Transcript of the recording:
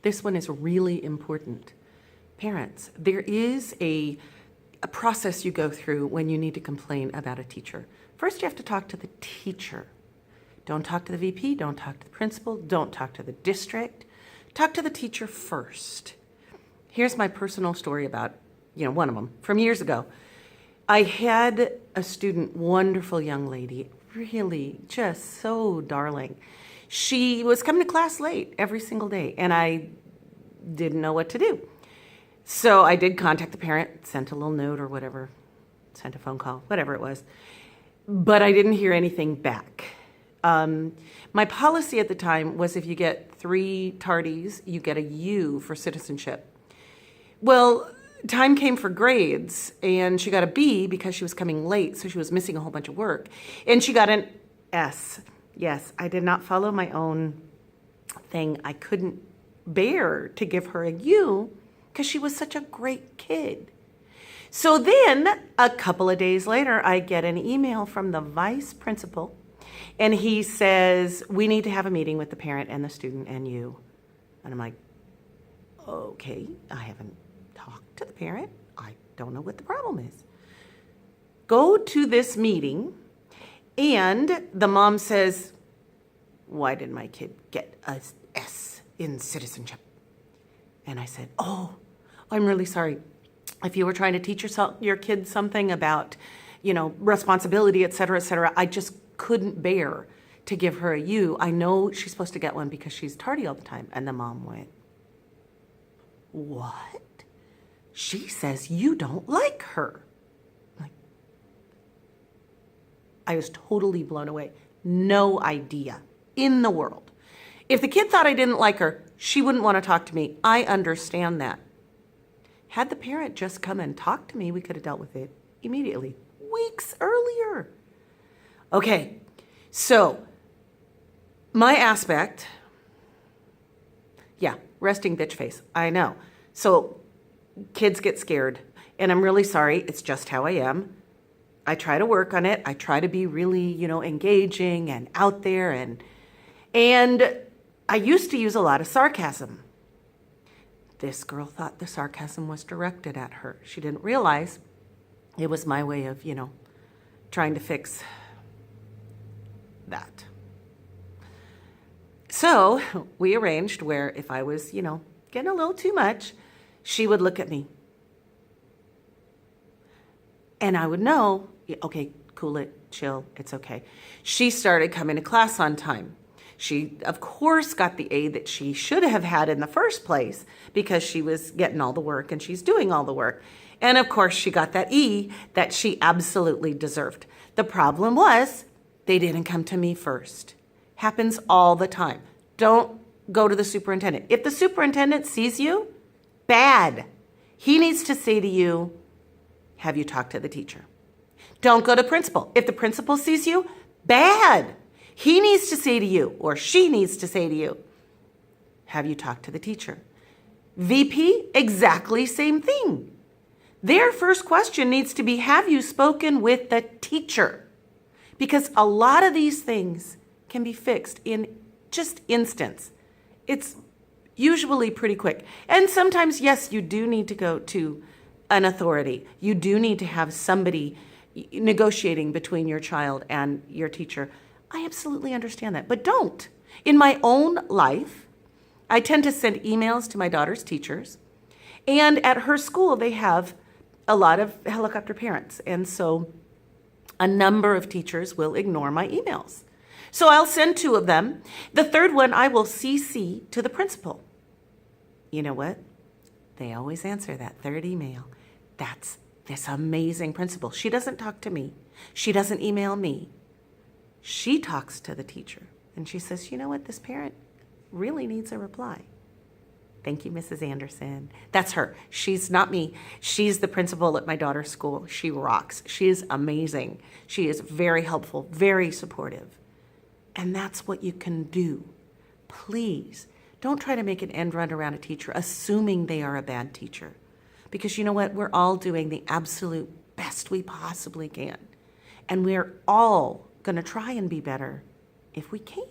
This one is really important. Parents, there is a process you go through when you need to complain about a teacher. First, you have to talk to the teacher. Don't talk to the VP, don't talk to the principal, don't talk to the district. Talk to the teacher first. Here's my personal story about, one of them from years ago. I had a student, wonderful young lady, really just so darling. She was coming to class late every single day, and I didn't know what to do. So I did contact the parent, sent a little note or whatever, sent a phone call, whatever it was. But I didn't hear anything back. My policy at the time was if you get 3 tardies, you get a U for citizenship. Well, time came for grades, and she got a B because she was coming late, so she was missing a whole bunch of work. And she got an S. Yes, I did not follow my own thing. I couldn't bear to give her a U because she was such a great kid. So then, a couple of days later, I get an email from the vice principal, and he says, we need to have a meeting with the parent and the student and you. And I'm like, okay, I haven't talked to the parent. I don't know what the problem is. Go to this meeting, and the mom says, why did my kid get a S in citizenship? And I said, oh, I'm really sorry. If you were trying to teach your kid something about, responsibility, et cetera, I just couldn't bear to give her a U. I know she's supposed to get one because she's tardy all the time. And the mom went, what? She says you don't like her. I was totally blown away. No idea in the world. If the kid thought I didn't like her, she wouldn't want to talk to me. I understand that. Had the parent just come and talked to me, we could have dealt with it immediately, weeks earlier. Okay, so my aspect, resting bitch face, I know. So kids get scared, and I'm really sorry. It's just how I am. I try to work on it. I try to be really, engaging and out there, and I used to use a lot of sarcasm. This girl thought the sarcasm was directed at her. She didn't realize it was my way of, trying to fix that. So we arranged where if I was, getting a little too much, she would look at me. And I would know, okay, cool it, chill, it's okay. She started coming to class on time. She, of course, got the A that she should have had in the first place because she was getting all the work and she's doing all the work. And of course, she got that E that she absolutely deserved. The problem was they didn't come to me first. Happens all the time. Don't go to the superintendent. If the superintendent sees you, bad. He needs to say to you, have you talked to the teacher? Don't go to principal. If the principal sees you, bad. He needs to say to you, or she needs to say to you, have you talked to the teacher? VP, exactly same thing. Their first question needs to be, have you spoken with the teacher? Because a lot of these things can be fixed in just instants. It's usually pretty quick. And sometimes, yes, you do need to go to an authority. You do need to have somebody negotiating between your child and your teacher. I absolutely understand that, but don't. In my own life, I tend to send emails to my daughter's teachers, and at her school, they have a lot of helicopter parents, and so a number of teachers will ignore my emails. So I'll send 2 of them. The third one, I will CC to the principal. You know what? They always answer that third email. That's this amazing principal. She doesn't talk to me. She doesn't email me. She talks to the teacher, and she says, you know what, this parent really needs a reply. Thank you, Mrs. Anderson. That's her. She's not me. She's the principal at my daughter's school. She rocks. She is amazing. She is very helpful, very supportive. And that's what you can do. Please, don't try to make an end run around a teacher, assuming they are a bad teacher. Because you know what? We're all doing the absolute best we possibly can. And we're all going to try and be better if we can.